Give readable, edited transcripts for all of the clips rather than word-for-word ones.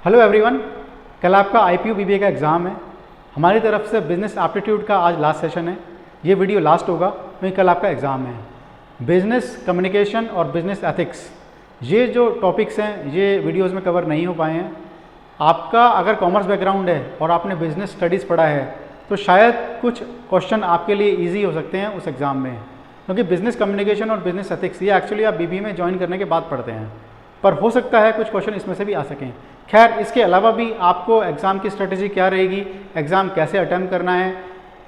Hello everyone, कल आपका IPU BBA का एग्ज़ाम है। हमारी तरफ से बिज़नेस एप्टीट्यूड का आज लास्ट सेशन है। ये वीडियो लास्ट होगा क्योंकि कल आपका एग्ज़ाम है। बिज़नेस कम्युनिकेशन और बिज़नेस एथिक्स, ये जो टॉपिक्स हैं ये वीडियोज़ में कवर नहीं हो पाए हैं। आपका अगर कॉमर्स बैकग्राउंड है और आपने बिज़नेस स्टडीज़ पढ़ा है तो शायद कुछ क्वेश्चन आपके लिए ईजी हो सकते हैं उस एग्ज़ाम में, क्योंकि बिज़नेस कम्युनिकेशन और बिज़नेस एथिक्स ये एक्चुअली आप BBA में ज्वाइन करने के बाद पढ़ते हैं, पर हो सकता है कुछ क्वेश्चन इसमें से भी आ सकें। खैर, इसके अलावा भी आपको एग्ज़ाम की स्ट्रेटजी क्या रहेगी, एग्ज़ाम कैसे अटैम्प्ट करना है,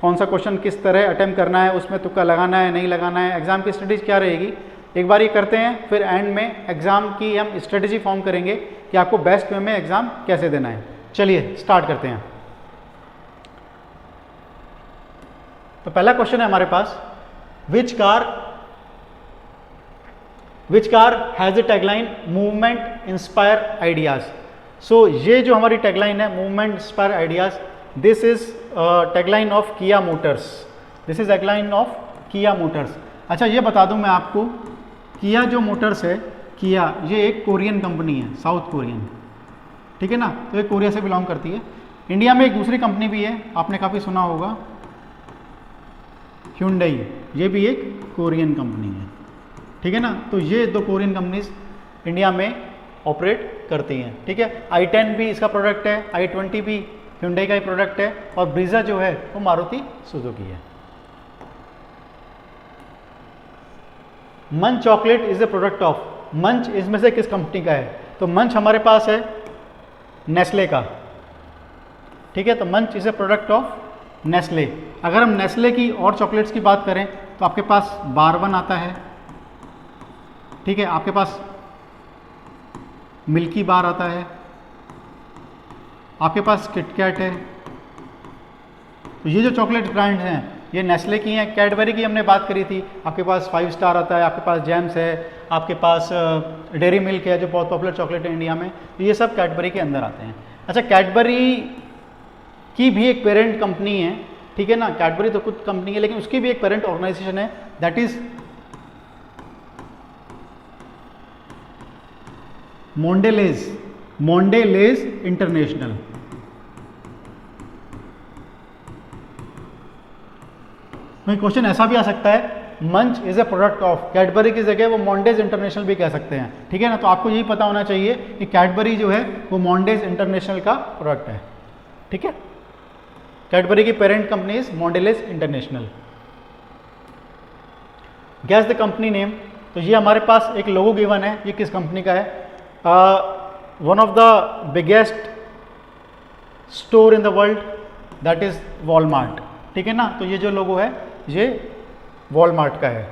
कौन सा क्वेश्चन किस तरह अटैम्प्ट करना है, उसमें तुक्का लगाना है नहीं लगाना है, एग्ज़ाम की स्ट्रेटजी क्या रहेगी, एक बार ये करते हैं। फिर एंड में एग्ज़ाम की हम स्ट्रेटजी फॉर्म करेंगे कि आपको बेस्ट वे में एग्ज़ाम कैसे देना है। चलिए स्टार्ट करते हैं। तो पहला क्वेश्चन है हमारे पास, which car has the tagline movement inspire ideas. So ये जो हमारी टैगलाइन है movement inspire ideas, this is tagline of Kia Motors. This is tagline of Kia Motors. अच्छा, ये बता दूं मैं आपको, किया जो मोटर्स है, किया ये एक कोरियन कंपनी है, साउथ कोरियन, ठीक है ना। तो ये कोरिया से बिलोंग करती है। इंडिया में एक दूसरी कंपनी भी है, आपने काफ़ी सुना होगा, Hyundai, ये भी एक कोरियन कंपनी है, ठीक है ना। तो ये दो कोरियन कंपनीज इंडिया में ऑपरेट करती हैं, ठीक है। i10 भी इसका प्रोडक्ट है, i20 भी Hyundai का ही प्रोडक्ट है, और ब्रीजा जो है वो मारुति सुजुकी है। मंच chocolate is a product of, मंच इसमें से किस कंपनी का है? तो मंच हमारे पास है नेस्ले का, ठीक है। तो मंच is a product of Nestle. अगर हम नेस्ले की और चॉकलेट्स की बात करें तो आपके पास बारबन आता है, ठीक है, आपके पास मिल्की बार आता है, आपके पास किटकैट है। तो ये जो चॉकलेट ब्रांड्स हैं ये नेस्ले की हैं। कैडबरी की हमने बात करी थी, आपके पास 5 स्टार आता है, आपके पास जेम्स है, आपके पास डेयरी मिल्क है जो बहुत पॉपुलर चॉकलेट है इंडिया में। तो ये सब कैडबरी के अंदर आते हैं। अच्छा, कैडबरी की भी एक पेरेंट कंपनी है, ठीक है ना। कैडबरी तो कुछ कंपनी है लेकिन उसकी भी एक पेरेंट ऑर्गेनाइजेशन है, that is Mondelez international. Question ऐसा भी आ सकता है, मंच is a product of, Cadbury की जगह वो मोंडेज इंटरनेशनल भी कह सकते हैं, ठीक है ना। तो आपको यही पता होना चाहिए कि कैडबरी जो है वो मोंडेज इंटरनेशनल का प्रोडक्ट है, ठीक है। कैडबरी की parent company is Mondelez international. Gas the company name. तो ये हमारे पास एक लोगो गिवन है, ये किस कंपनी का है? One of the biggest store in the world, that is Walmart, ठीक है ना। तो ये जो लोगो है ये वॉलमार्ट का है।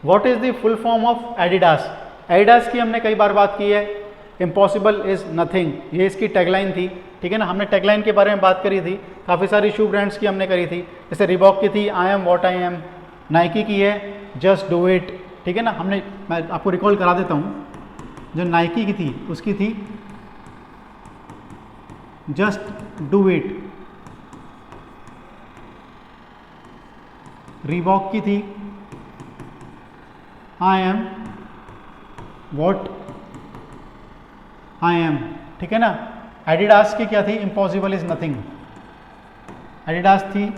What is the full form of Adidas? Adidas की हमने कई बार बात की है, इम्पॉसिबल इज नथिंग, ये इसकी टैगलाइन थी, ठीक है ना। हमने टैगलाइन के बारे में बात करी थी, काफ़ी सारी शू ब्रांड्स की हमने करी थी, जैसे रिबॉक की थी I am what I am, Nike की है जस्ट डू इट, ठीक है ना। मैं आपको रिकॉल करा देता हूँ, जो नाइकी की थी उसकी थी जस्ट डू इट, रिबॉक की थी I am what I am, ठीक है ना। एडिडास की क्या थी? इम्पॉसिबल इज नथिंग, एडिडास थी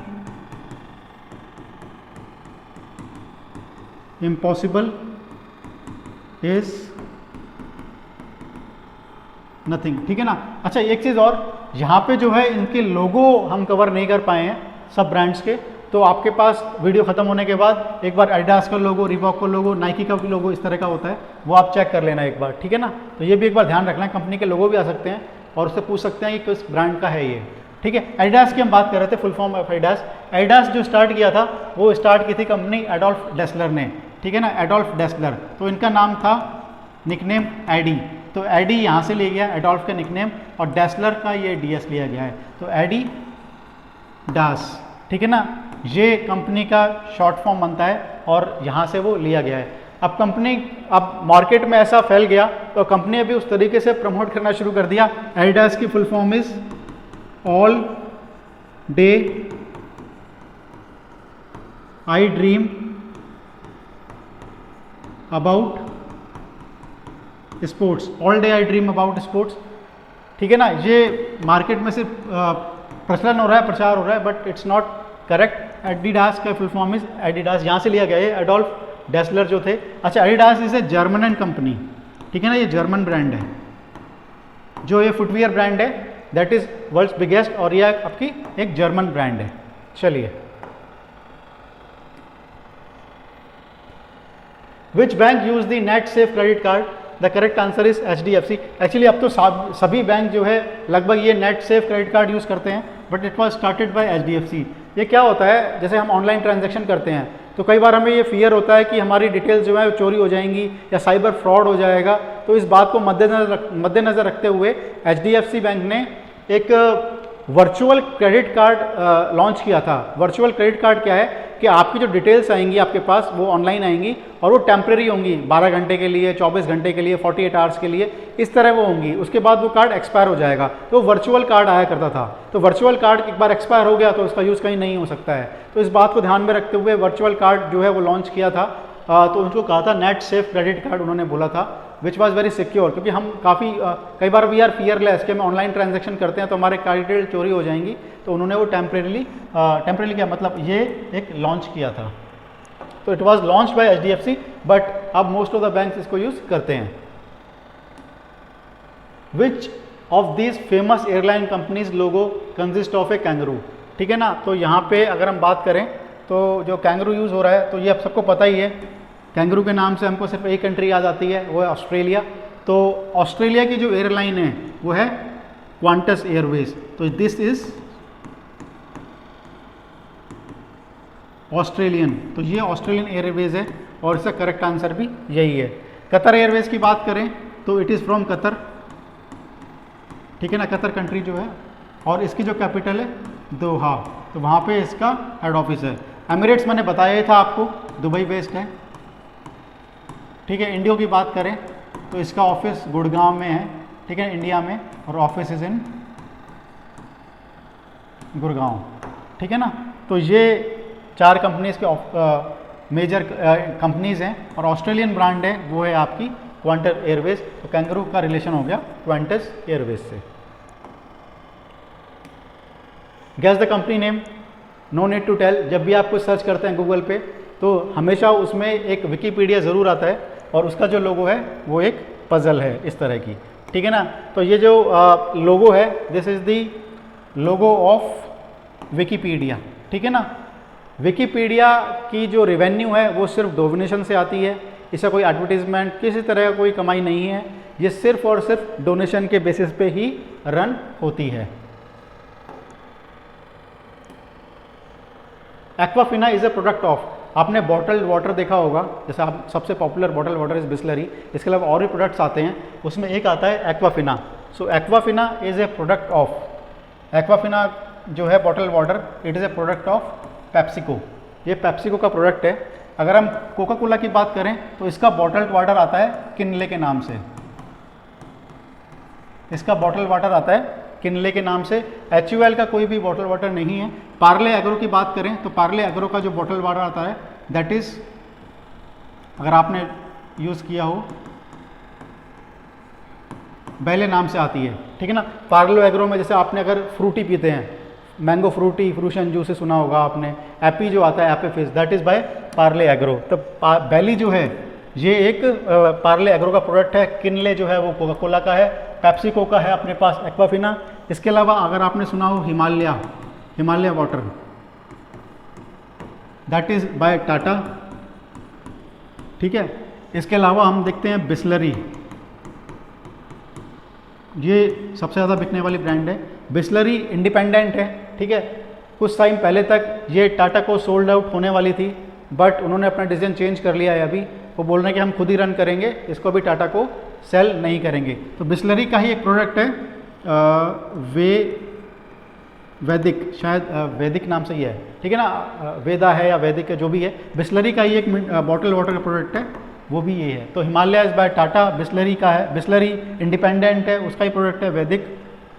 इम्पॉसिबल इज नथिंग, ठीक है ना। अच्छा, एक चीज़ और, यहाँ पे जो है इनके लोगो हम कवर नहीं कर पाए हैं सब ब्रांड्स के, तो आपके पास वीडियो ख़त्म होने के बाद एक बार एडिडास का लोगो, रिबॉक का लोगो, नाइकी का भी लोगो इस तरह का होता है, वो आप चेक कर लेना एक बार, ठीक है ना। तो ये भी एक बार ध्यान रखना है, कंपनी के लोगो भी आ सकते हैं और उससे पूछ सकते हैं कि किस ब्रांड का है ये, ठीक है। एडिडास की हम बात कर रहे थे, full form of Adidas. Adidas जो स्टार्ट किया था वो स्टार्ट की थी कंपनी एडोल्फ डेसलर ने, ठीक है ना, एडोल्फ डेसलर। तो इनका नाम था निकनेम एडी, तो एडी यहाँ से लिया गया एडोल्फ का निकनेम, और डेसलर का ये डीएस लिया गया है, तो एडी डास, ठीक है ना। ये कंपनी का शॉर्ट फॉर्म बनता है और यहाँ से वो लिया गया है। अब मार्केट में ऐसा फैल गया तो कंपनी अभी उस तरीके से प्रमोट करना शुरू कर दिया। एडिडास की full form is all day I dream about sports, all day I dream about sports, ठीक है ना। ये मार्केट में सिर्फ प्रचलन हो रहा है, प्रचार हो रहा है, but it's not correct. Adidas का फुल फॉर्म इज एडिडास, यहाँ से लिया गया है, एडोल्फ डेसलर जो थे। अच्छा, Adidas is a German company, ठीक है ना, ये जर्मन ब्रांड है। जो ये फुटवियर ब्रांड है दैट इज वर्ल्ड्स बिगेस्ट, और ये आपकी एक जर्मन ब्रांड है। चलिए, which bank use the net safe credit card? The correct answer is HDFC। Actually अब तो सभी बैंक जो है लगभग ये net safe credit card use करते हैं, but it was started by HDFC। ये क्या होता है, जैसे हम ऑनलाइन ट्रांजैक्शन करते हैं तो कई बार हमें ये फियर होता है कि हमारी डिटेल्स जो है चोरी हो जाएंगी या साइबर फ्रॉड हो जाएगा। तो इस बात को मद्देनज़र रखते हुए HDFC बैंक ने एक वर्चुअल क्रेडिट कार्ड लॉन्च किया था। वर्चुअल क्रेडिट कार्ड क्या है कि आपकी जो डिटेल्स आएंगी आपके पास वो ऑनलाइन आएंगी और वो टेम्प्रेरी होंगी, 12 घंटे के लिए, 24 घंटे के लिए, 48 आवर्स के लिए, इस तरह वो होंगी। उसके बाद वो कार्ड एक्सपायर हो जाएगा। तो वर्चुअल कार्ड आया करता था। तो वर्चुअल कार्ड एक बार एक्सपायर हो गया तो उसका यूज़ कहीं नहीं हो सकता है। तो इस बात को ध्यान में रखते हुए वर्चुअल कार्ड जो है वो लॉन्च किया था। तो उनको कहा था नेट सेफ क्रेडिट कार्ड, उन्होंने बोला था, विच वॉज वेरी सिक्योर। क्योंकि हम कई बार वी आर फियरलेस कि हम ऑनलाइन ट्रांजैक्शन करते हैं तो हमारे कार्ड डिटेल चोरी हो जाएंगी। तो उन्होंने वो टेम्परेली क्या मतलब ये एक लॉन्च किया था। तो it was launch by HDFC, but अब मोस्ट ऑफ द बैंक्स इसको यूज़ करते हैं। Which of these famous airline companies logo consist of A kangaroo? ठीक है ना। तो यहाँ पे अगर हम बात करें तो जो कैंगरू यूज़ हो रहा है तो ये आप सबको पता ही है। कैंगरू के नाम से हमको सिर्फ एक कंट्री याद आती है, वो है ऑस्ट्रेलिया। तो ऑस्ट्रेलिया की जो एयरलाइन है वो है क्वांटस एयरवेज। तो दिस इज ऑस्ट्रेलियन, तो ये ऑस्ट्रेलियन एयरवेज है और इसका करेक्ट आंसर भी यही है। कतर एयरवेज की बात करें तो इट इज़ फ्रॉम कतर, ठीक है ना, कतर कंट्री जो है, और इसकी जो कैपिटल है दोहा, तो वहाँ पे इसका हेड ऑफिस है। एमिरेट्स मैंने बताया था आपको, दुबई बेस्ड है, ठीक है। इंडियो की बात करें तो इसका ऑफिस गुड़गांव में है, ठीक है, इंडिया में, और ऑफिस इज इन गुड़गांव, ठीक है ना। तो ये 4 कंपनीज के मेजर कंपनीज हैं, और ऑस्ट्रेलियन ब्रांड है वो है आपकी क्वांटस एयरवेज। तो कैंगरू का रिलेशन हो गया क्वांटस एयरवेज से। Guess the company name? No need to tell. जब भी आप कुछ सर्च करते हैं गूगल पे तो हमेशा उसमें एक विकीपीडिया ज़रूर आता है, और उसका जो लोगो है वो एक पजल है इस तरह की, ठीक है ना। तो ये जो लोगो है this is the logo of Wikipedia, ठीक है ना। विकीपीडिया की जो रेवेन्यू है वो सिर्फ डोनेशन से आती है। इसका कोई एडवर्टीजमेंट, किसी तरह का कोई कमाई नहीं है। ये सिर्फ और सिर्फ डोनेशन के बेसिस पे ही रन होती है। Aquafina is a product of, आपने बॉटल्ड वाटर देखा होगा, जैसे आप सबसे popular bottled water is Bisleri, इसके अलावा और भी प्रोडक्ट्स आते हैं, उसमें एक आता है Aquafina. So Aquafina is a product of, Aquafina जो है bottled water, it is A product of PepsiCo. ये पेप्सिको का प्रोडक्ट है। अगर हम कोका कोला की बात करें तो इसका बॉटल्ड वाटर आता है किनले के नाम से, इसका बॉटल्ड वाटर आता है किनले के नाम से। HUL का कोई भी बॉटल वाटर नहीं है। पार्ले एग्रो की बात करें तो पार्ले एग्रो का जो बॉटल वाटर आता है दैट इज़, अगर आपने यूज़ किया हो, बेले नाम से आती है, ठीक है ना। पार्ले एग्रो में जैसे आपने अगर फ्रूटी पीते हैं, मैंगो फ्रूटी, फ्रूशन जूस से सुना होगा आपने, एपी जो आता है AP fish, that is by Parle agro. तो बेली जो है ये एक पार्ले एग्रो का प्रोडक्ट है। किनले जो है वो कोका कोला का है, पेप्सिको का है अपने पास एक्वाफिना। इसके अलावा अगर आपने सुना हो Himalaya water, that is by Tata, ठीक है। इसके अलावा हम देखते हैं बिस्लरी, ये सबसे ज़्यादा बिकने वाली ब्रांड है। बिस्लरी इंडिपेंडेंट है, ठीक है। कुछ टाइम पहले तक ये टाटा को सोल्ड आउट होने वाली थी, बट उन्होंने अपना डिसीजन चेंज कर लिया है। अभी वो बोल रहे हैं कि हम खुद ही रन करेंगे, इसको भी टाटा को सेल नहीं करेंगे। तो बिस्लरी का ही एक प्रोडक्ट है वैदिक, शायद वैदिक नाम से ही है, ठीक है ना, वेदा है या वैदिक है, जो भी है। बिस्लरी का ही एक बॉटल वाटर का प्रोडक्ट है, वो भी ये है। तो हिमालय इज बाय टाटा, बिस्लरी का है, बिस्लरी इंडिपेंडेंट है, उसका ही प्रोडक्ट है वैदिक,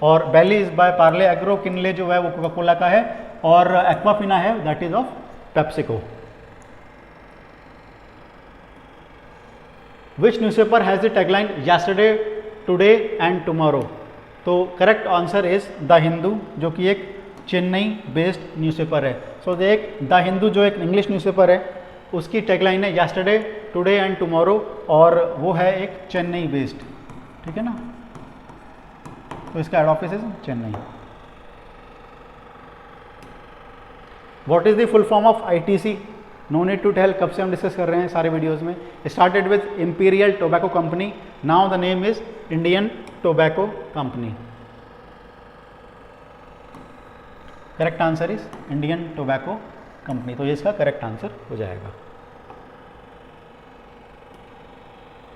और belly is by Parle agro, Kinley जो है वो कोका कोला का है, और एक्वाफिना है that is of PepsiCo. Which newspaper has the tagline yesterday today and tomorrow? तो correct answer is the Hindu, जो कि एक चेन्नई बेस्ड न्यूज़पेपर है। सो देख, द हिंदू जो एक इंग्लिश न्यूज़पेपर है उसकी टैगलाइन है यस्टरडे टुडे एंड टुमारो, और वो है एक चेन्नई बेस्ड, ठीक है ना। तो इसका हेड ऑफिस है Chennai. What is the full form of ITC? No need to tell, कब से हम डिस्कस कर रहे हैं सारे वीडियोस में। Started with imperial tobacco company, now the name is Indian tobacco company. Correct answer is Indian tobacco company, तो ये इसका करेक्ट आंसर हो जाएगा।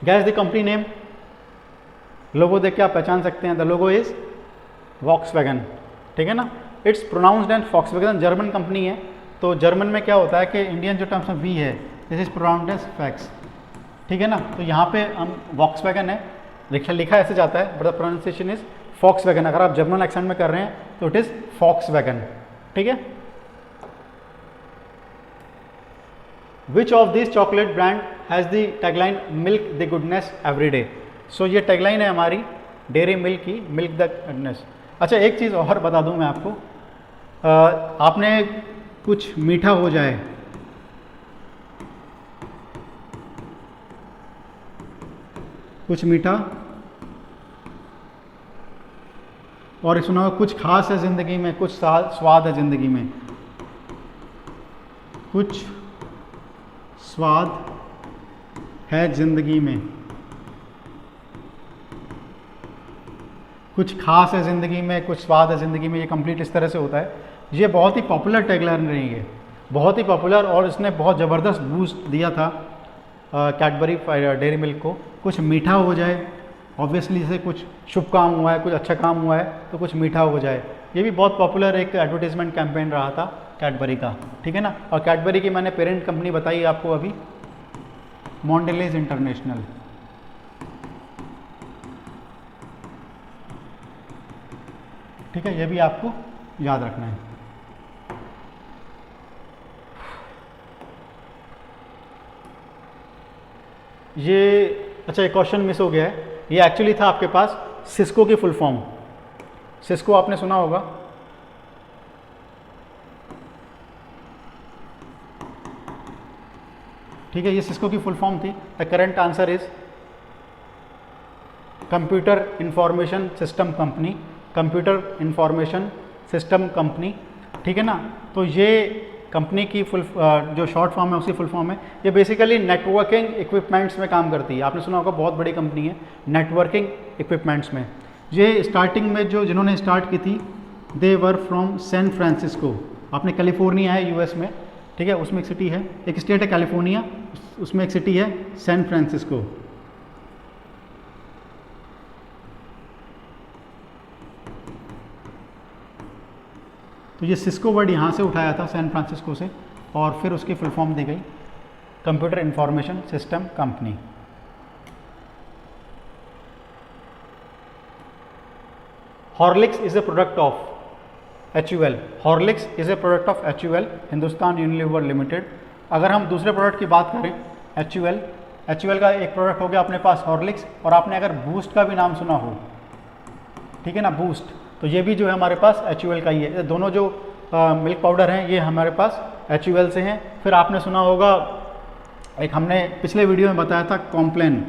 गैस द कंपनी नेम, लोगो देख के आप पहचान सकते हैं। द लोगो इज वॉक्सवैगन, ठीक है ना। It's pronounced and Volkswagen, German company है, तो जर्मन में क्या होता है कि इंडियन जो टर्म्स में वी है, this is pronounced as fax, ठीक है ना। तो यहाँ पे हम वॉक्सवैगन है, लिखा ऐसे जाता है, but the pronunciation is Volkswagen. अगर आप जर्मन एक्सेंट में कर रहे हैं तो इट इज फॉक्सवैगन, ठीक है। Which of this chocolate brand has the tagline milk the goodness every day? So ये टैगलाइन है हमारी डेयरी मिल्क की, मिल्क द गुडनेस। अच्छा, एक चीज़ और बता दूं मैं आपको, आपने कुछ मीठा हो जाए, कुछ मीठा, और एक सुना हो कुछ खास है ज़िंदगी में, कुछ स्वाद है ज़िंदगी में, कुछ स्वाद है ज़िंदगी में, कुछ खास है ज़िंदगी में, कुछ स्वाद है ज़िंदगी में, ये कंप्लीट इस तरह से होता है। ये बहुत ही पॉपुलर टैगलाइन रही है, बहुत ही पॉपुलर, और इसने बहुत ज़बरदस्त बूस्ट दिया था कैडबरी डेयरी मिल्क को। कुछ मीठा हो जाए, ऑब्वियसली से कुछ शुभ काम हुआ है, कुछ अच्छा काम हुआ है, तो कुछ मीठा हो जाए। ये भी बहुत पॉपुलर एक एडवर्टीजमेंट कैंपेन रहा था कैडबरी का, ठीक है ना। और कैडबरी की मैंने पेरेंट कंपनी बताई आपको अभी, मॉन्डेलेज इंटरनेशनल, ठीक है। ये भी आपको याद रखना है। ये अच्छा, एक क्वेश्चन मिस हो गया है, ये एक्चुअली था आपके पास सिस्को की फुल फॉर्म। सिस्को आपने सुना होगा, ठीक है। ये सिस्को की फुल फॉर्म थी। The current answer is computer information system company, computer information system company, ठीक है ना। तो ये कंपनी की फुल जो शॉर्ट फॉर्म है उसकी फुल फॉर्म है। ये बेसिकली नेटवर्किंग इक्विपमेंट्स में काम करती है। आपने सुना होगा, बहुत बड़ी कंपनी है नेटवर्किंग इक्विपमेंट्स में। ये स्टार्टिंग में जो जिन्होंने स्टार्ट की थी, दे वर फ्रॉम सैन फ्रांसिस्को। आपने कैलिफोर्निया है यूएस में, ठीक है, उसमें एक सिटी है, एक स्टेट है कैलिफोर्निया, उसमें एक सिटी है सैन फ्रांसिस्को। तो ये सिस्को वर्ड यहाँ से उठाया था, सैन फ्रांसिस्को से, और फिर उसकी फुल फॉर्म दी गई computer information system company. Horlicks is a product of HUL। Horlicks is a product of HUL, Hindustan Unilever limited. अगर हम दूसरे प्रोडक्ट की बात करें, HUL का एक प्रोडक्ट हो गया अपने पास हॉर्लिक्स, और आपने अगर बूस्ट का भी नाम सुना हो, ठीक है ना, बूस्ट, तो ये भी जो है हमारे पास HUL का ही है। दोनों जो मिल्क पाउडर हैं ये हमारे पास HUL से हैं। फिर आपने सुना होगा, एक हमने पिछले वीडियो में बताया था Complan,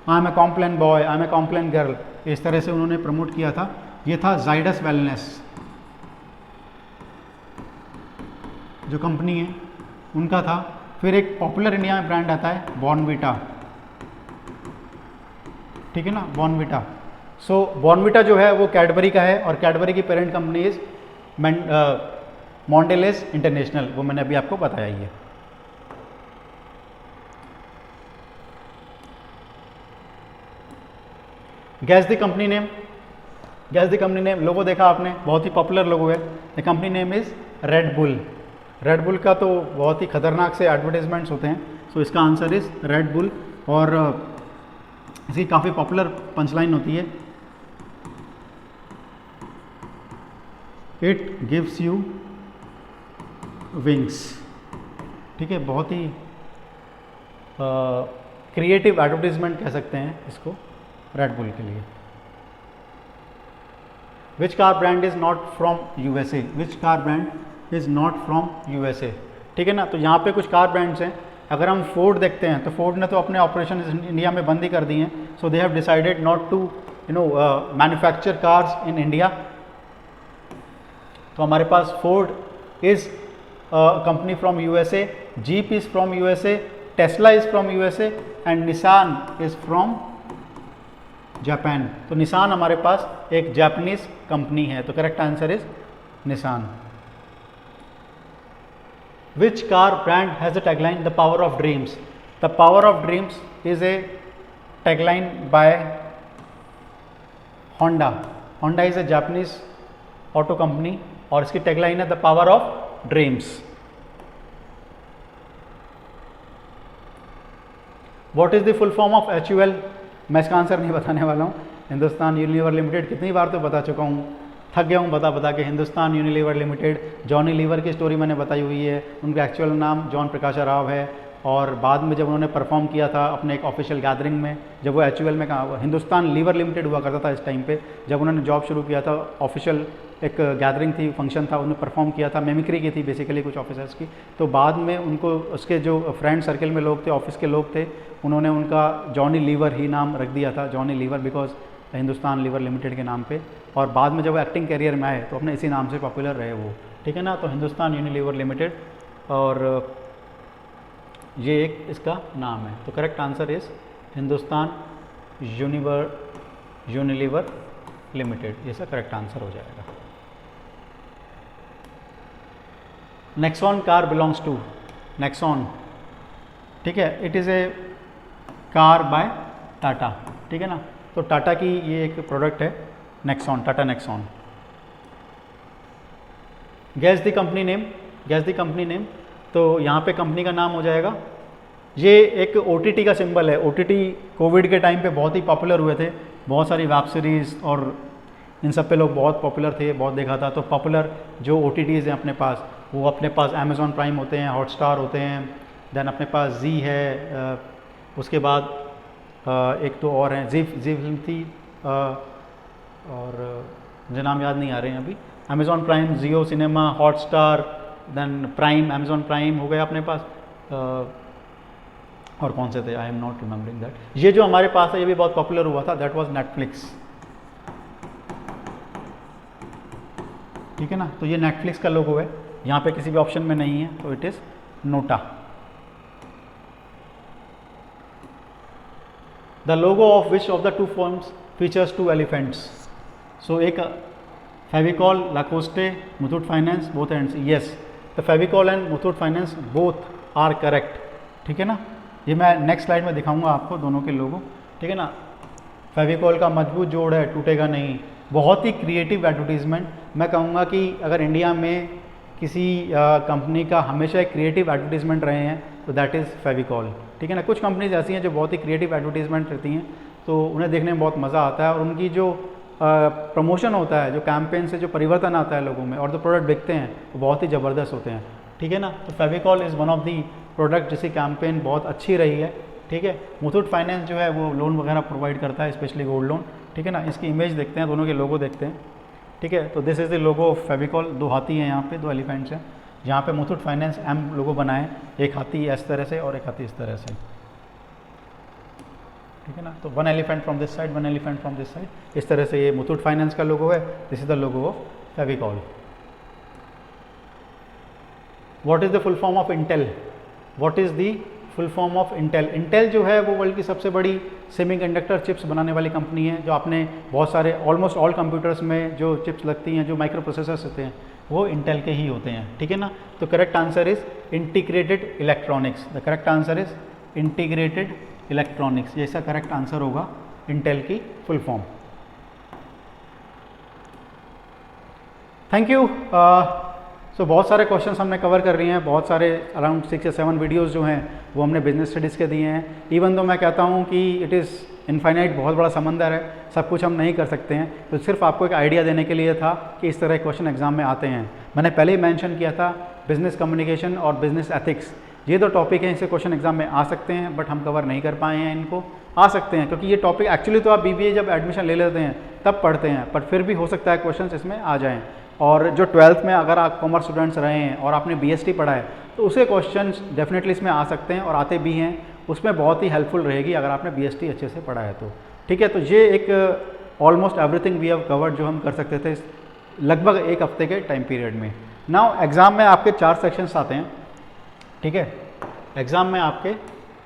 I am a Complan boy, I am a Complan girl, इस तरह से उन्होंने प्रमोट किया था। ये था जाइडस वेलनेस जो कंपनी है उनका था। फिर एक पॉपुलर इंडिया में ब्रांड आता है बॉर्नविटा, ठीक है ना, बॉर्नविटा। सो बॉर्नविटा जो है वो कैडबरी का है, और कैडबरी की parent company is Mondelez International, वो मैंने अभी आपको बताया ही है। Guess the company name, guess the company name, logo देखा आपने, बहुत ही पॉपुलर लोगो है। The company name is Red Bull. Red Bull का तो बहुत ही खतरनाक से एडवर्टाइजमेंट्स होते हैं, सो इसका आंसर इज रेड बुल। और इसकी काफ़ी पॉपुलर पंचलाइन होती है, इट गिव्स यू विंग्स, ठीक है, बहुत ही क्रिएटिव एडवर्टीजमेंट कह सकते हैं इसको रेड बुल के लिए। विच car brand is not from USA, which car brand is not from USA, ठीक है ना। तो यहाँ पे कुछ कार ब्रांड्स हैं। अगर हम फोर्ड देखते हैं तो फोर्ड ने तो अपने ऑपरेशन इंडिया में बंद ही कर दिए हैं। So they have decided not to manufacture cars in India. तो हमारे पास Ford is company from USA, Jeep is from USA, Tesla is from USA and Nissan is from Japan. तो निसान हमारे पास एक जापानीज कंपनी है। तो correct answer is Nissan. Which car brand has a tagline the power of dreams, the power of dreams is a tagline by Honda. Honda is A Japanese auto company और इसकी tagline है the power of dreams. What is the full form of HUL? मैं इसका answer नहीं बताने वाला हूँ। Hindustan Unilever limited कितनी बार तो बता चुका हूँ, थक गया हूँ बता के। हिंदुस्तान यूनिलीवर लिमिटेड, जॉनी लीवर की स्टोरी मैंने बताई हुई है। उनका एक्चुअल नाम जॉन प्रकाश राव है और बाद में जब उन्होंने परफॉर्म किया था अपने एक ऑफिशियल गैदरिंग में, जब वो HUL में कहा, हिंदुस्तान लीवर लिमिटेड हुआ करता था इस टाइम पे, जब उन्होंने जॉब शुरू किया था, ऑफिशियल एक गैदरिंग थी, फंक्शन था, उन्होंने परफॉर्म किया था, मेमिक्री की थी बेसिकली कुछ ऑफिसर्स की। तो बाद में उनको उसके जो फ्रेंड सर्कल में लोग थे, ऑफिस के लोग थे, उन्होंने उनका जॉनी लीवर ही नाम रख दिया था, जॉनी लीवर, बिकॉज हिंदुस्तान लीवर लिमिटेड के नाम पे। और बाद में जब वो एक्टिंग करियर में आए तो अपने इसी नाम से पॉपुलर रहे वो, ठीक है ना। तो हिंदुस्तान यूनिलीवर लिमिटेड और ये एक इसका नाम है। तो correct answer is Hindustan Unilever Limited, ये इसका करेक्ट आंसर हो जाएगा। Nexon car belongs to, Nexon, ठीक है, it is a car by Tata, ठीक है ना। तो टाटा की ये एक प्रोडक्ट है Nexon, Tata Nexon. Gas the company name, guess the company name. तो यहाँ पे कंपनी का नाम हो जाएगा, ये एक OTT का सिंबल है। OTT कोविड के टाइम पे बहुत ही पॉपुलर हुए थे, बहुत सारी वेब सीरीज़ और इन सब पे लोग बहुत पॉपुलर थे, बहुत देखा था। तो पॉपुलर जो OTTs हैं अपने पास, वो अपने पास अमेज़ॉन प्राइम होते हैं, हॉटस्टार होते हैं, देन अपने पास जी है, उसके बाद एक तो और हैं, जी फिल्म थी, और मुझे नाम याद नहीं आ रहे हैं अभी। Amazon Prime, Jio cinema, Hotstar, then Prime, Amazon Prime हो गया अपने पास, और कौन से थे, I am not remembering that. ये जो हमारे पास है ये भी बहुत पॉपुलर हुआ था, दैट वाज नेटफ्लिक्स, ठीक है ना। तो ये नेटफ्लिक्स का लोगो है, यहाँ पे किसी भी ऑप्शन में नहीं है, तो it is NOTA. The logo of which of the two firms features two elephants? So एक Fevicol, Lacoste, Muthoot Finance, both ends, yes, the Fevicol and Muthoot Finance both are correct, ठीक है ना। ये मैं नेक्स्ट स्लाइड में दिखाऊंगा आपको दोनों के लोगो, ठीक है ना। फेविकॉल का मजबूत जोड़ है, टूटेगा नहीं, बहुत ही क्रिएटिव एडवर्टीजमेंट। मैं कहूँगा कि अगर इंडिया में किसी कंपनी का हमेशा एक क्रिएटिव एडवर्टीजमेंट रहे हैं तो दैट इज़ फेविकॉल, ठीक है ना। कुछ कंपनीज ऐसी हैं जो बहुत ही क्रिएटिव एडवर्टीजमेंट रहती हैं, तो उन्हें देखने में बहुत मज़ा आता है, और उनकी जो प्रमोशन होता है, जो कैंपेन से जो परिवर्तन आता है लोगों में, और जो प्रोडक्ट बिकते हैं वो बहुत ही ज़बरदस्त होते हैं, ठीक है ना। तो Fevicol is one of the product जिसकी कैंपेन बहुत अच्छी रही है, ठीक है। मुथूट फाइनेंस जो है वो लोन वगैरह प्रोवाइड करता है, स्पेशली गोल्ड लोन, ठीक है ना। इसकी इमेज देखते हैं, दोनों के लोगो देखते हैं, ठीक है। तो this is the logo of Fevicol, दो हाथी हैं यहाँ पे, दो एलिफेंट्स हैं, जहाँ पे मुथूट फाइनेंस M लोगो बनाए, एक हाथी इस तरह से और एक हाथी इस तरह से, ठीक है ना। तो one elephant from this side, one elephant from this side, इस तरह से ये मुथूट फाइनेंस का लोगो है। This is the logo of Fevicol. What is the full form of Intel? What is the full form of Intel? Intel जो है वो world की सबसे बड़ी सेमीकंडक्टर चिप्स बनाने वाली कंपनी है, जो आपने बहुत सारे ऑलमोस्ट ऑल कंप्यूटर्स में जो चिप्स लगती हैं, जो माइक्रो प्रोसेसर्स होते हैं, वो इंटेल के ही होते हैं, ठीक है ना। तो correct answer is integrated electronics. The correct answer is integrated electronics, ये इसका करेक्ट आंसर होगा, इंटेल की full form. Thank you. So बहुत सारे क्वेश्चंस हमने कवर कर रही हैं, बहुत सारे अराउंड 6 या 7 वीडियोस जो हैं वो हमने बिजनेस स्टडीज़ के दिए हैं। इवन तो मैं कहता हूँ कि इट इज़ इनफाइनाइट, बहुत बड़ा समंदर है, सब कुछ हम नहीं कर सकते हैं। तो सिर्फ आपको एक आइडिया देने के लिए था कि इस तरह क्वेश्चन एग्जाम में आते हैं। मैंने पहले ही मेंशन किया था बिजनेस कम्युनिकेशन और बिजनेस एथिक्स, ये दो टॉपिक हैं, इसे क्वेश्चन एग्जाम में आ सकते हैं, बट हम कवर नहीं कर पाए हैं इनको। आ सकते हैं क्योंकि ये टॉपिक एक्चुअली तो आप BBA जब एडमिशन ले लेते हैं तब पढ़ते हैं, पर फिर भी हो सकता है क्वेश्चन इसमें आ जाएँ। और जो 12th में अगर आप कॉमर्स स्टूडेंट्स रहे हैं और आपने BST पढ़ा है तो उसे क्वेश्चन डेफिनेटली इसमें आ सकते हैं और आते भी हैं, उसमें बहुत ही हेल्पफुल रहेगी अगर आपने BST अच्छे से पढ़ा है तो। ठीक है, तो ये एक almost everything we have covered जो हम कर सकते थे लगभग एक हफ्ते के टाइम पीरियड में। नाउ एग्ज़ाम में आपके 4 सेक्शंस आते हैं। ठीक है, एग्ज़ाम में आपके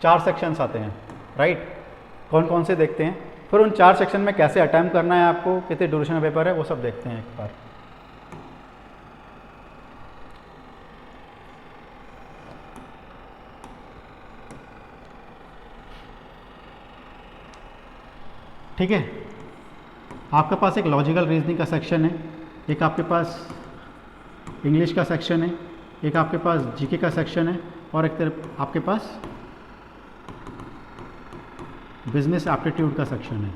4 सेक्शंस आते हैं, राइट। कौन कौन से देखते हैं, फिर उन 4 सेक्शन में कैसे अटैम्प्ट करना है आपको, कितने ड्यूरेशन का पेपर है, वो सब देखते हैं एक बार। ठीक है, आपके पास एक लॉजिकल रीजनिंग का सेक्शन है, एक आपके पास इंग्लिश का सेक्शन है, एक आपके पास जीके का सेक्शन है और एक तरफ आपके पास बिजनेस एप्टीट्यूड का सेक्शन है।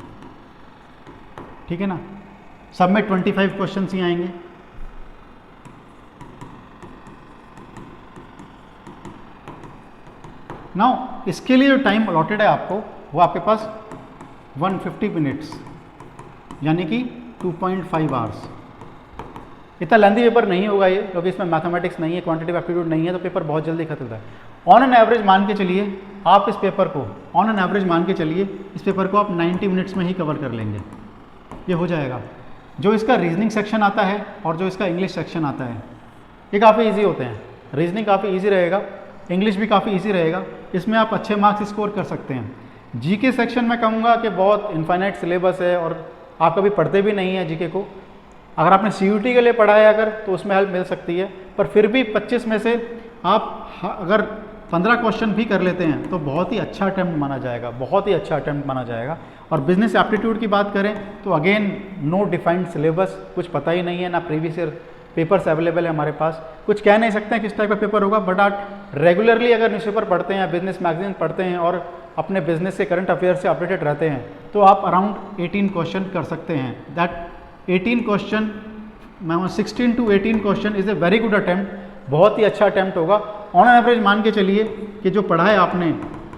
ठीक है ना, सब में 25 क्वेश्चन ही आएंगे। नाउ इसके लिए जो टाइम अलॉटेड है आपको वो आपके पास 150 मिनट्स यानी कि 2.5 आवर्स। इतना लेंथी पेपर नहीं होगा ये, क्योंकि इसमें मैथमेटिक्स नहीं है, क्वांटिटेटिव एप्टीट्यूड नहीं है, तो पेपर बहुत जल्दी खत्म होता है। ऑन एन एवरेज मान के चलिए आप इस पेपर को, ऑन एन एवरेज मान के चलिए इस पेपर को आप 90 मिनट्स में ही कवर कर लेंगे, ये हो जाएगा। जो इसका रीजनिंग सेक्शन आता है और जो इसका इंग्लिश सेक्शन आता है ये काफ़ी ईजी होते हैं। रीजनिंग काफ़ी ईजी रहेगा, इंग्लिश भी काफ़ी ईजी रहेगा, इसमें आप अच्छे मार्क्स स्कोर कर सकते हैं। जीके सेक्शन में कहूँगा कि बहुत इनफाइनाइट सिलेबस है और आप कभी पढ़ते भी नहीं है जीके को। अगर आपने CUT के लिए पढ़ा है अगर तो उसमें हेल्प मिल सकती है, पर फिर भी 25 में से आप अगर 15 क्वेश्चन भी कर लेते हैं तो बहुत ही अच्छा अटैम्प्ट माना जाएगा, बहुत ही अच्छा अटैम्प्ट माना जाएगा। और बिजनेस एप्टीट्यूड की बात करें तो अगेन नो डिफाइंड सिलेबस, कुछ पता ही नहीं है, ना प्रीवियस ईयर पेपर्स अवेलेबल है हमारे पास, कुछ कह नहीं सकते हैं किस टाइप का पेपर होगा। बट आप रेगुलरली अगर न्यूज़पेपर पढ़ते हैं, बिजनेस मैगजीन पढ़ते हैं और अपने बिजनेस से करंट अफेयर से अपडेटेड रहते हैं तो आप अराउंड 18 क्वेश्चन कर सकते हैं। दैट 18 क्वेश्चन, मैं 16 to 18 question is a very good attempt, बहुत ही अच्छा अटैम्प्ट होगा। ऑन एवरेज मान के चलिए कि जो पढ़ा है आपने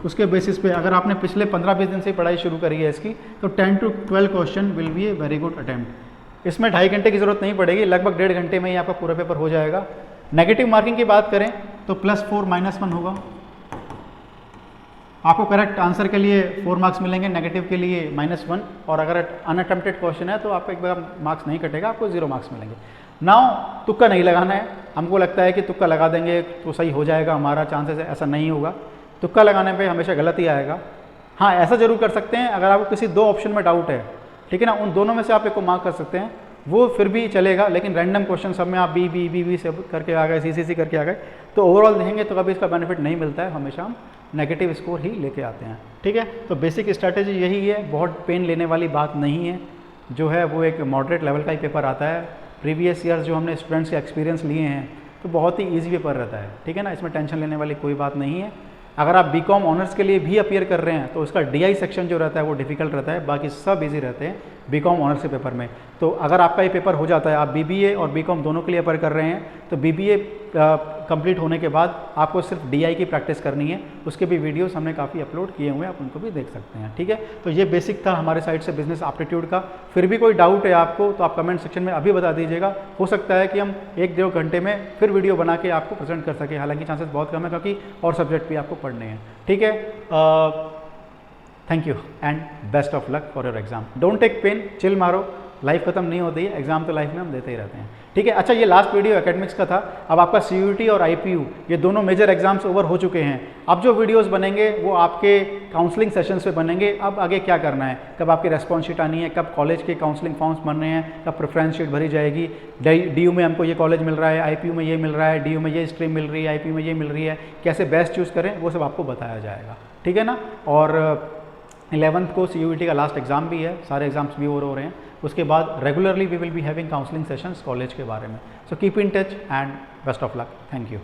उसके बेसिस पे, अगर आपने पिछले 15-20 दिन से पढ़ाई शुरू करी है इसकी, तो 10 to 12 question will be a very good attempt. इसमें 2.5 घंटे की ज़रूरत नहीं पड़ेगी, लगभग 1.5 घंटे में ही आपका पूरा पेपर हो जाएगा। नेगेटिव मार्किंग की बात करें तो +4 -1 होगा। आपको करेक्ट आंसर के लिए 4 मार्क्स मिलेंगे, नेगेटिव के लिए -1, और अगर अनअटेम्प्टेड क्वेश्चन है तो आपको एक बार मार्क्स नहीं कटेगा, आपको 0 मार्क्स मिलेंगे। नाउ तुक्का नहीं लगाना है, हमको लगता है कि तुक्का लगा देंगे तो सही हो जाएगा, हमारा चांसेस है, ऐसा नहीं होगा। तुक्का लगाने पे हमेशा गलत ही आएगा। हाँ, ऐसा जरूर कर सकते हैं, अगर आपको किसी 2 ऑप्शन में डाउट है, ठीक है ना, उन दोनों में से आप एक को मार्क कर सकते हैं, वो फिर भी चलेगा। लेकिन रैंडम क्वेश्चन सब में आप बी से करके आ गए, CC करके आ गए, तो ओवरऑल देखेंगे तो कभी इसका बेनिफिट नहीं मिलता है, हमेशा हम नेगेटिव स्कोर ही लेके आते हैं। ठीक है, तो बेसिक स्ट्रैटेजी यही है, बहुत पेन लेने वाली बात नहीं है, जो है वो एक मॉडरेट लेवल का ही पेपर आता है। प्रीवियस ईयर्स जो हमने स्टूडेंट्स के एक्सपीरियंस लिए हैं तो बहुत ही ईजी पेपर रहता है। ठीक है ना, इसमें टेंशन लेने वाली कोई बात नहीं है। अगर आप BCom ऑनर्स के लिए भी अपीयर कर रहे हैं तो उसका DI सेक्शन जो रहता है वो डिफिकल्ट रहता है, बाकी सब इजी रहते हैं BCom ऑनर्स के पेपर में। तो अगर आपका ये पेपर हो जाता है, आप BBA और BCom दोनों के लिए अप्लाई कर रहे हैं, तो BBA कंप्लीट होने के बाद आपको सिर्फ DI की प्रैक्टिस करनी है। उसके भी वीडियोस हमने काफ़ी अपलोड किए हुए हैं, आप उनको भी देख सकते हैं। ठीक है, तो ये बेसिक था हमारे साइड से बिजनेस एप्टीट्यूड का। फिर भी कोई डाउट है आपको तो आप कमेंट सेक्शन में अभी बता दीजिएगा, हो सकता है कि हम 1-2 घंटे में फिर वीडियो बना के आपको प्रेजेंट कर सकें, हालांकि चांसेस बहुत कम है क्योंकि और सब्जेक्ट भी आपको पढ़ने हैं। ठीक है, thank you and best of luck for your exam. Don't take pain, chill मारो, लाइफ खत्म नहीं होती है, एग्जाम तो लाइफ में हम देते ही रहते हैं। ठीक है, अच्छा ये लास्ट वीडियो एकेडमिक्स का था। अब आपका CUT और IPU ये दोनों मेजर एग्जाम्स ओवर हो चुके हैं। अब जो वीडियोस बनेंगे वो आपके काउंसलिंग सेशंस पे बनेंगे। अब आगे क्या करना है, कब आपकी रेस्पॉन्स शीट आनी है, कब कॉलेज के काउंसलिंग फॉर्म्स बन रहे हैं, कब प्रेफरेंस शीट भरी जाएगी, DU में हमको ये कॉलेज मिल रहा है, IPU में ये मिल रहा है, DU में ये स्ट्रीम मिल रही है, IPU में ये मिल रही है, कैसे बेस्ट चूज़ करें वो सब आपको बताया जाएगा। ठीक है ना, और 11th को CUT का लास्ट एग्जाम भी है, सारे एग्जाम्स भी ओवर हो रहे हैं। उसके बाद regularly we will be having counselling sessions college के बारे में। So keep in touch and best of luck. Thank you.